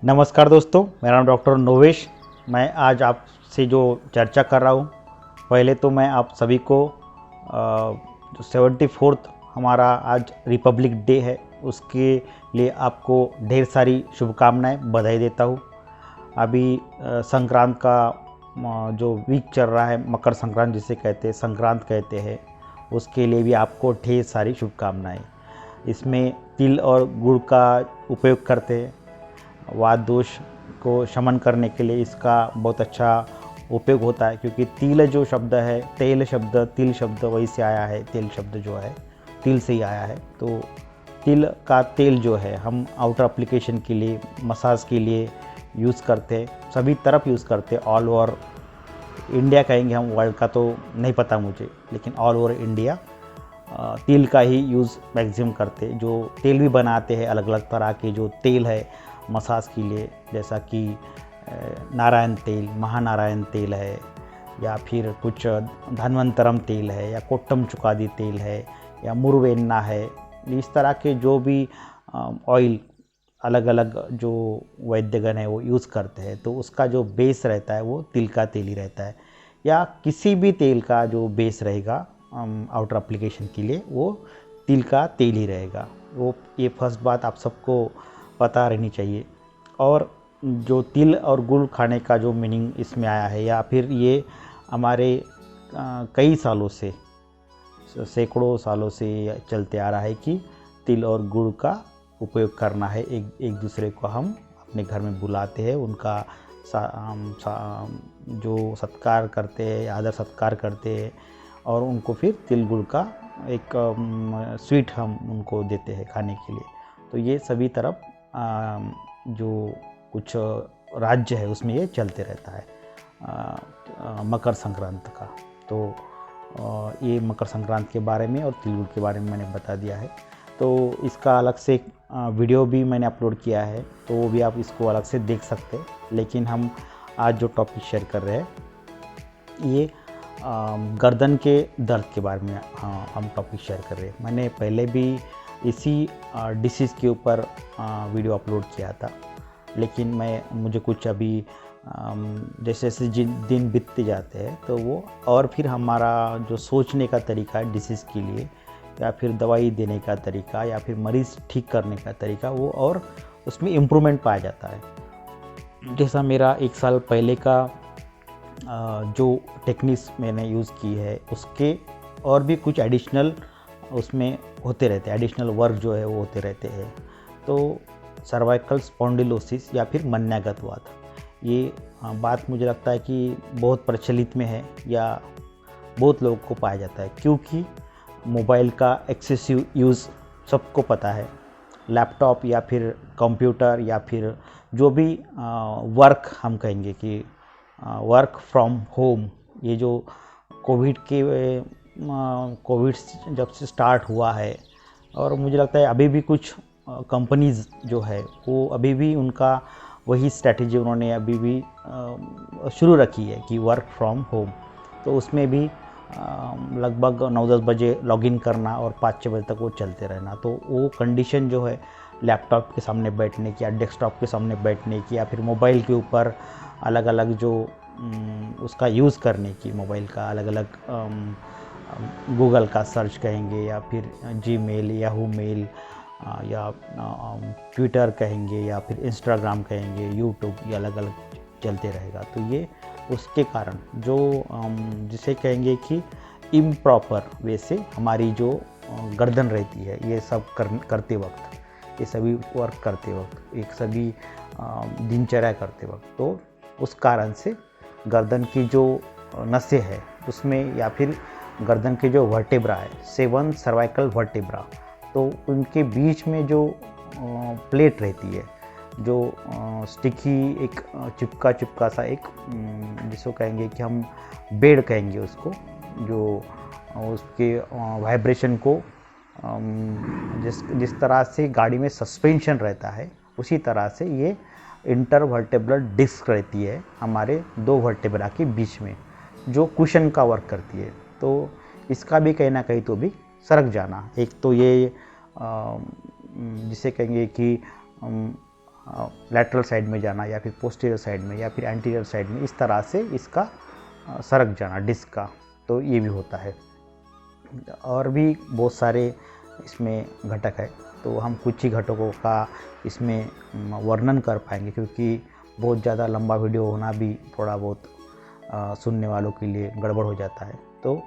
नमस्कार दोस्तों, मेरा नाम डॉक्टर नोवेश। मैं आज आपसे जो चर्चा कर रहा हूँ, पहले तो मैं आप सभी को जो 74th हमारा आज रिपब्लिक डे है, उसके लिए आपको ढेर सारी शुभकामनाएं, बधाई देता हूँ। अभी संक्रांत का जो वीक चल रहा है, मकर संक्रांत जिसे कहते हैं, संक्रांत कहते हैं, उसके लिए भी आपको ढेर सारी शुभकामनाएं। इसमें तिल और गुड़ का उपयोग करते हैं। वात दोष को शमन करने के लिए इसका बहुत अच्छा उपयोग होता है, क्योंकि तिल जो शब्द है, तेल शब्द, तिल शब्द वही से आया है। तेल शब्द जो है तिल से ही आया है। तो तिल का तेल जो है हम आउटर एप्लीकेशन के लिए, मसाज के लिए यूज़ करते हैं, सभी तरफ यूज़ करते हैं। ऑल ओवर इंडिया कहेंगे हम, वर्ल्ड का तो नहीं पता मुझे, लेकिन ऑल ओवर इंडिया तिल का ही यूज़ मैक्सिमम करते हैं। जो तेल भी बनाते हैं, अलग अलग तरह के जो तेल है मसाज के लिए, जैसा कि नारायण तेल, महानारायण तेल है, या फिर कुछ धन्वंतरम तेल है, या कोट्टम चुकादी तेल है, या मुरवेन्ना है। इस तरह के जो भी ऑयल अलग अलग जो वैद्यगण है वो यूज़ करते हैं, तो उसका जो बेस रहता है वो तिल का तेल ही रहता है। या किसी भी तेल का जो बेस रहेगा आउटर एप्लीकेशन के लिए, वो तिल का तेल ही रहेगा। वो ये फर्स्ट बात आप सबको पता रहनी चाहिए। और जो तिल और गुड़ खाने का जो मीनिंग इसमें आया है, या फिर ये हमारे कई सालों से, सैकड़ों सालों से चलते आ रहा है कि तिल और गुड़ का उपयोग करना है। एक दूसरे को हम अपने घर में बुलाते हैं, उनका जो सत्कार करते हैं, आदर सत्कार करते हैं, और उनको फिर तिल गुड़ का एक स्वीट हम उनको देते हैं खाने के लिए। तो ये सभी तरफ जो कुछ राज्य है उसमें ये चलते रहता है मकर संक्रांत का। तो ये मकर संक्रांत के बारे में और तिल गुड़ के बारे में मैंने बता दिया है। तो इसका अलग से वीडियो भी मैंने अपलोड किया है, तो वो भी आप इसको अलग से देख सकते हैं। लेकिन हम आज जो टॉपिक शेयर कर रहे हैं, ये गर्दन के दर्द के बारे में हम टॉपिक शेयर कर रहे हैं। मैंने पहले भी इसी डिसीज़ के ऊपर वीडियो अपलोड किया था, लेकिन मुझे कुछ अभी जैसे जैसे दिन बीतते जाते हैं, तो वो और फिर हमारा जो सोचने का तरीका है डिसीज़ के लिए, या फिर दवाई देने का तरीका, या फिर मरीज़ ठीक करने का तरीका, वो और उसमें इम्प्रूवमेंट पाया जाता है। जैसा मेरा 1 साल पहले का जो टेक्निक्स मैंने यूज़ की है, उसके और भी कुछ एडिशनल उसमें होते रहते हैं, एडिशनल वर्क जो है वो होते रहते हैं। तो सर्वाइकल स्पॉन्डिलोसिस या फिर मन्यागत वात, ये बात मुझे लगता है कि बहुत प्रचलित में है, या बहुत लोगों को पाया जाता है, क्योंकि मोबाइल का एक्सेसिव यूज़ सबको पता है। लैपटॉप या फिर कंप्यूटर, या फिर जो भी वर्क हम कहेंगे कि वर्क फ्रॉम होम, ये जो कोविड जब से स्टार्ट हुआ है, और मुझे लगता है अभी भी कुछ कंपनीज़ जो है वो अभी भी उनका वही स्ट्रैटेजी उन्होंने अभी भी शुरू रखी है कि वर्क फ्रॉम होम। तो उसमें भी लगभग 9-10 बजे लॉगिन करना और 5-6 बजे तक वो चलते रहना। तो वो कंडीशन जो है लैपटॉप के सामने बैठने की, या डेस्कटॉप के सामने बैठने की, या फिर मोबाइल के ऊपर अलग अलग जो उसका यूज़ करने की, मोबाइल का अलग अलग गूगल का सर्च कहेंगे, या फिर जीमेल, याहू मेल, या ट्विटर कहेंगे, या फिर इंस्टाग्राम कहेंगे, यूट्यूब, ये अलग अलग चलते रहेगा। तो ये उसके कारण जो जिसे कहेंगे कि इम्प्रॉपर वे से हमारी जो गर्दन रहती है, ये सब करते वक्त, ये सभी वर्क करते वक्त, एक सभी दिनचर्या करते वक्त, तो उस कारण से गर्दन की जो नसें है उसमें, या फिर गर्दन के जो वर्टेब्रा है, 7 सर्वाइकल वर्टेब्रा, तो उनके बीच में जो प्लेट रहती है, जो स्टिकी एक चिपका सा एक, जिसको कहेंगे कि हम बेड कहेंगे उसको, जो उसके वाइब्रेशन को जिस तरह से गाड़ी में सस्पेंशन रहता है, उसी तरह से ये इंटरवर्टेब्रल डिस्क रहती है हमारे 2 वर्टेब्रा के बीच में, जो कुशन का वर्क करती है। तो इसका भी कहीं ना कहीं तो भी सरक जाना, एक तो ये जिसे कहेंगे कि लैटरल साइड में जाना या फिर पोस्टीरियर साइड में या फिर एंटीरियर साइड में, इस तरह से इसका सरक जाना डिस्क का, तो ये भी होता है। और भी बहुत सारे इसमें घटक है, तो हम कुछ ही घटकों का इसमें वर्णन कर पाएंगे, क्योंकि बहुत ज़्यादा लंबा वीडियो होना भी थोड़ा बहुत सुनने वालों के लिए गड़बड़ हो जाता है। तो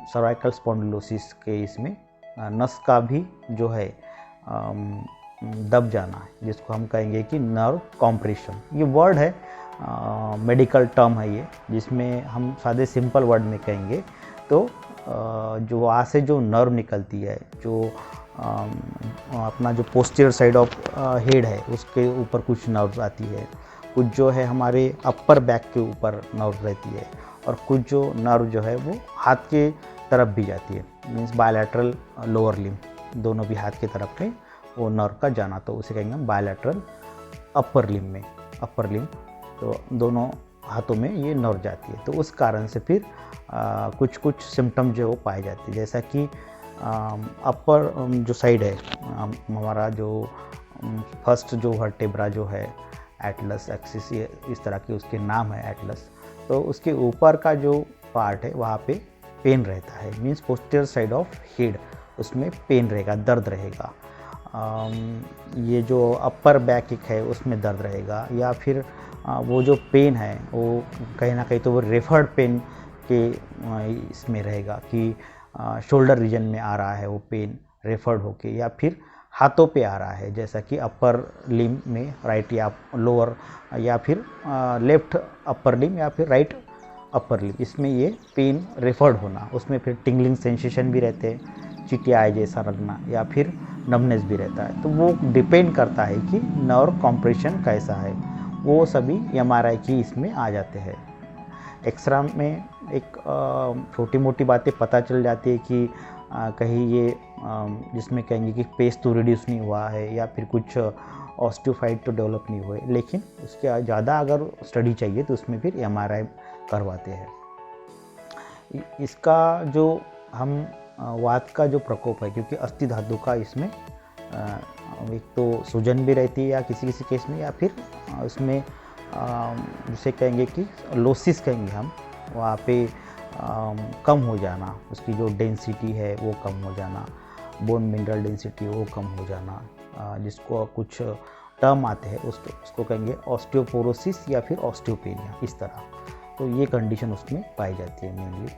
सर्वाइकल स्पॉन्डिलोसिस के इसमें नस का भी जो है दब जाना है, जिसको हम कहेंगे कि नर्व कॉम्प्रेशन। ये वर्ड है, मेडिकल टर्म है ये, जिसमें हम सादे सिंपल वर्ड में कहेंगे तो जो वहाँ से जो नर्व निकलती है, जो अपना जो पोस्टीरियर साइड ऑफ हेड है उसके ऊपर कुछ नर्व आती है, कुछ जो है हमारे अपर बैक के ऊपर नर्व रहती है, और कुछ जो नर्व जो है वो हाथ के तरफ भी जाती है, मीन्स बायलैटरल लोअर लिम्ब, दोनों भी हाथ के तरफ में वो नर्व का जाना, तो उसे कहेंगे हम बायलैटरल अपर लिम्ब में, अपर लिम्ब, तो दोनों हाथों में ये नर्व जाती है। तो उस कारण से फिर कुछ कुछ सिम्टम जो वो पाए जाते हैं, जैसा कि अपर जो साइड है हमारा, जो फर्स्ट जो वर्टेब्रा जो है एटलस एक्सिस, ये इस तरह की उसके नाम है एटलस, तो उसके ऊपर का जो पार्ट है वहाँ पे पेन रहता है, means posterior side of head, उसमें पेन रहेगा, दर्द रहेगा। ये जो अपर बैक है उसमें दर्द रहेगा, या फिर वो जो पेन है वो कहीं ना कहीं तो वो रेफर्ड पेन के इसमें रहेगा कि शोल्डर रीजन में आ रहा है वो पेन रेफर्ड होके, या फिर हाथों पे आ रहा है, जैसा कि अपर लिम्ब में राइट या लोअर, या फिर लेफ्ट अपर लिम्ब या फिर राइट अपर लिम्ब, इसमें ये पेन रेफर्ड होना, उसमें फिर टिंगलिंग सेंसेशन भी रहते हैं, चिटियाए जैसा लगना, या फिर नमनेस भी रहता है। तो वो डिपेंड करता है कि नर्व कॉम्प्रेशन कैसा है, वो सभी MRI की इसमें आ जाते हैं। एक्सरे में एक छोटी मोटी बातें पता चल जाती है कि कहीं ये जिसमें कहेंगे कि पेस तो रिड्यूस नहीं हुआ है, या फिर कुछ ऑस्टियोफाइट तो डेवलप नहीं हुए, लेकिन उसके ज़्यादा अगर स्टडी चाहिए तो उसमें फिर MRI करवाते हैं। इसका जो हम वात का जो प्रकोप है, क्योंकि अस्थि धातु का इसमें एक तो सूजन भी रहती है या किसी किसी केस में, या फिर उसमें जिसे कहेंगे कि लोसिस कहेंगे हम, वहाँ पे कम हो जाना, उसकी जो डेंसिटी है वो कम हो जाना, बोन मिनरल डेंसिटी वो कम हो जाना, जिसको कुछ टर्म आते हैं उसको कहेंगे ऑस्टियोपोरोसिस या फिर ऑस्टियोपेनिया, इस तरह। तो ये कंडीशन उसमें पाई जाती है मेनली।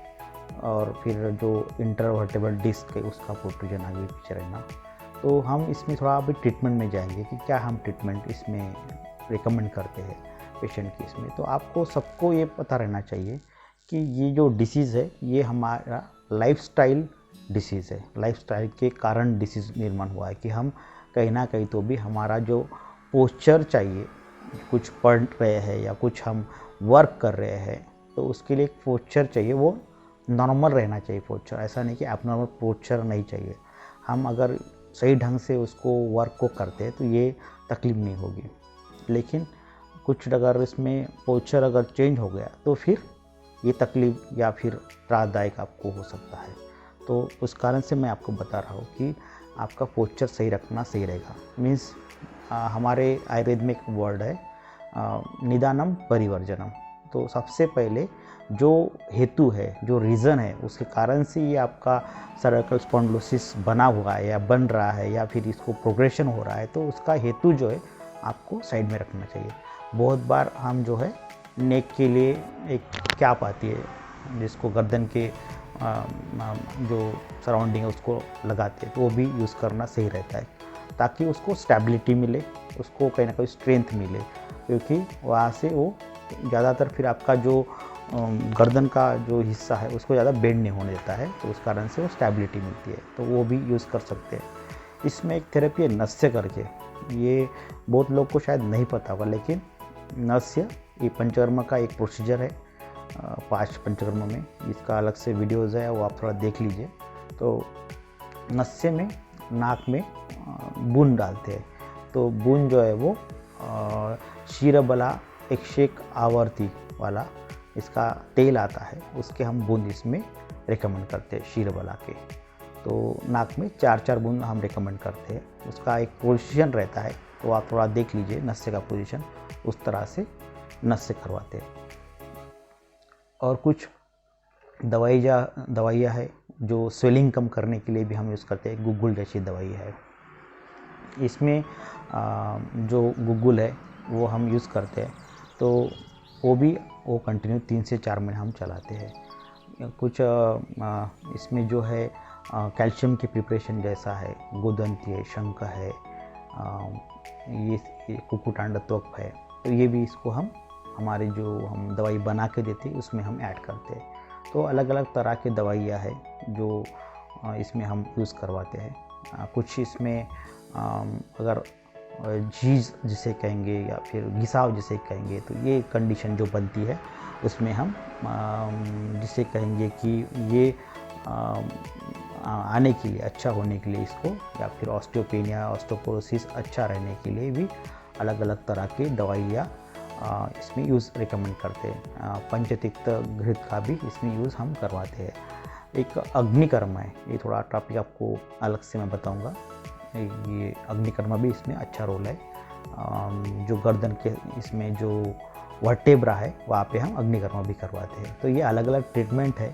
और फिर जो इंटरवर्टेबल डिस्क है उसका प्रोट्रूजन आगे पीछे रहना। तो हम इसमें थोड़ा अभी ट्रीटमेंट में जाएंगे कि क्या हम ट्रीटमेंट इसमें रिकमेंड करते हैं पेशेंट की इसमें। तो आपको सबको ये पता रहना चाहिए कि ये जो डिसीज़ है ये हमारा लाइफस्टाइल डिसीज़ है, लाइफस्टाइल के कारण डिसीज़ निर्माण हुआ है, कि हम कहीं ना कहीं तो भी हमारा जो पोस्चर चाहिए, कुछ पढ़ रहे हैं या कुछ हम वर्क कर रहे हैं, तो उसके लिए एक पोस्चर चाहिए, वो नॉर्मल रहना चाहिए पोस्चर, ऐसा नहीं कि एबनॉर्मल पोस्चर नहीं चाहिए। हम अगर सही ढंग से उसको वर्क को करते हैं तो ये तकलीफ नहीं होगी, लेकिन कुछ अगर इसमें पोस्चर अगर चेंज हो गया तो फिर ये तकलीफ या फिर त्रासदायक आपको हो सकता है। तो उस कारण से मैं आपको बता रहा हूँ कि आपका पोस्चर सही रखना सही रहेगा। मीन्स हमारे आयुर्वेद में एक वर्ड है निदानम परिवर्जनम। तो सबसे पहले जो हेतु है, जो रीज़न है, उसके कारण से ये आपका सर्वाइकल स्पॉन्डिलोसिस बना हुआ है या बन रहा है या फिर इसको प्रोग्रेशन हो रहा है, तो उसका हेतु जो है आपको साइड में रखना चाहिए। बहुत बार हम जो है नेक के लिए एक कैप आती है जिसको गर्दन के जो सराउंडिंग है उसको लगाते हैं, तो वो भी यूज़ करना सही रहता है, ताकि उसको स्टेबिलिटी मिले, उसको कहीं ना कहीं स्ट्रेंथ मिले, क्योंकि वहाँ से वो ज़्यादातर फिर आपका जो गर्दन का जो हिस्सा है उसको ज़्यादा बेंड नहीं होने देता है, तो उस कारण से वो स्टेबिलिटी मिलती है, तो वो भी यूज़ कर सकते हैं। इसमें एक थेरेपी है नस्य करके, ये बहुत लोग को शायद नहीं पता होगा, लेकिन नस्य ये पंचकर्म का एक प्रोसीजर है, 5 पंचकर्म में, इसका अलग से वीडियोज़ है, वो आप थोड़ा देख लीजिए। तो नस्य में नाक में बूंद डालते हैं, तो बूंद जो है वो क्षीरबला एक आवर्ती वाला इसका तेल आता है, उसके हम बूंद इसमें रिकमेंड करते हैं क्षीरबला के। तो नाक में 4-4 बूंद हम रिकमेंड करते हैं। उसका एक पोजीशन रहता है, तो आप थोड़ा देख लीजिए नस्से का पोजीशन, उस तरह से नस्से करवाते हैं। और कुछ दवाइयाँ है जो स्वेलिंग कम करने के लिए भी हम यूज़ करते हैं। गुग्गुल जैसी दवाई है, इसमें जो गुग्गुल है वो हम यूज़ करते हैं, तो वो कंटिन्यू 3 से 4 महीने हम चलाते हैं। कुछ इसमें जो है कैल्शियम की प्रिपरेशन जैसा है, गोदंती है, शंख है, ये कुकुटांडत्वक है, तो ये भी इसको हम हमारे जो हम दवाई बना के देते हैं उसमें हम ऐड करते हैं। तो अलग अलग तरह की दवाइयाँ है जो इसमें हम यूज़ करवाते हैं। कुछ इसमें अगर झीज जिसे कहेंगे या फिर घिसाव जिसे कहेंगे, तो ये कंडीशन जो बनती है उसमें हम जिसे कहेंगे कि ये आने के लिए, अच्छा होने के लिए इसको, या फिर ऑस्टियोपेनिया, ऑस्टियोपोरोसिस अच्छा रहने के लिए भी अलग अलग तरह की दवाइयाँ इसमें यूज़ रिकमेंड करते हैं। पंचतिक्त घृत का भी इसमें यूज़ हम करवाते हैं। एक अग्निकर्मा है, ये थोड़ा टॉपिक आपको अलग से मैं बताऊंगा। ये अग्निकर्मा भी इसमें अच्छा रोल है। जो गर्दन के इसमें जो वर्टेब्रा है वहाँ पे हम अग्निकर्मा भी करवाते हैं। तो ये अलग अलग ट्रीटमेंट है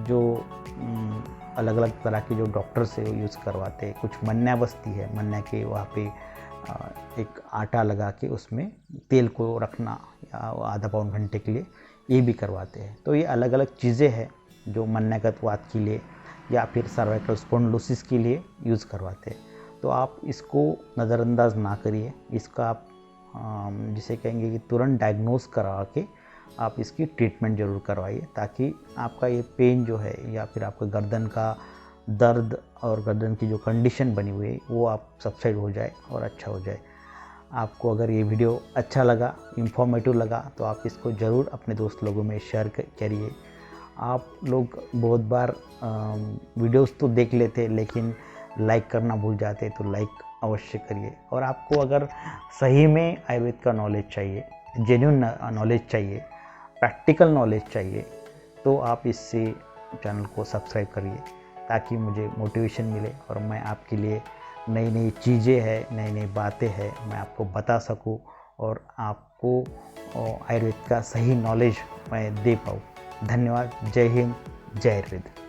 जो अलग अलग तरह के जो डॉक्टर से यूज़ करवाते हैं। कुछ मन्या बस्ती है, मन्या के वहाँ पे एक आटा लगा के उसमें तेल को रखना या आधा पौन घंटे के लिए, ये भी करवाते हैं। तो ये अलग अलग चीज़ें हैं जो मन्यागतवात के लिए या फिर सर्वाइकल स्पॉन्डिलोसिस के लिए यूज़ करवाते हैं। तो आप इसको नज़रअंदाज ना करिए, इसका आप जिसे कहेंगे कि तुरंत डायग्नोस करा के आप इसकी ट्रीटमेंट ज़रूर करवाइए, ताकि आपका ये पेन जो है या फिर आपका गर्दन का दर्द और गर्दन की जो कंडीशन बनी हुई है वो आप सबसाइड हो जाए और अच्छा हो जाए। आपको अगर ये वीडियो अच्छा लगा, इन्फॉर्मेटिव लगा, तो आप इसको ज़रूर अपने दोस्त लोगों में शेयर करिए। आप लोग बहुत बार वीडियोस तो देख लेते लेकिन लाइक करना भूल जाते, तो लाइक अवश्य करिए। और आपको अगर सही में आयुर्वेद का नॉलेज चाहिए, जेन्युइन नॉलेज चाहिए, प्रैक्टिकल नॉलेज चाहिए, तो आप इससे चैनल को सब्सक्राइब करिए, ताकि मुझे मोटिवेशन मिले और मैं आपके लिए नई नई चीज़ें हैं, नई नई बातें हैं, मैं आपको बता सकूं और आपको आयुर्वेद का सही नॉलेज मैं दे पाऊँ। धन्यवाद। जय हिंद, जय आयुर्वेद।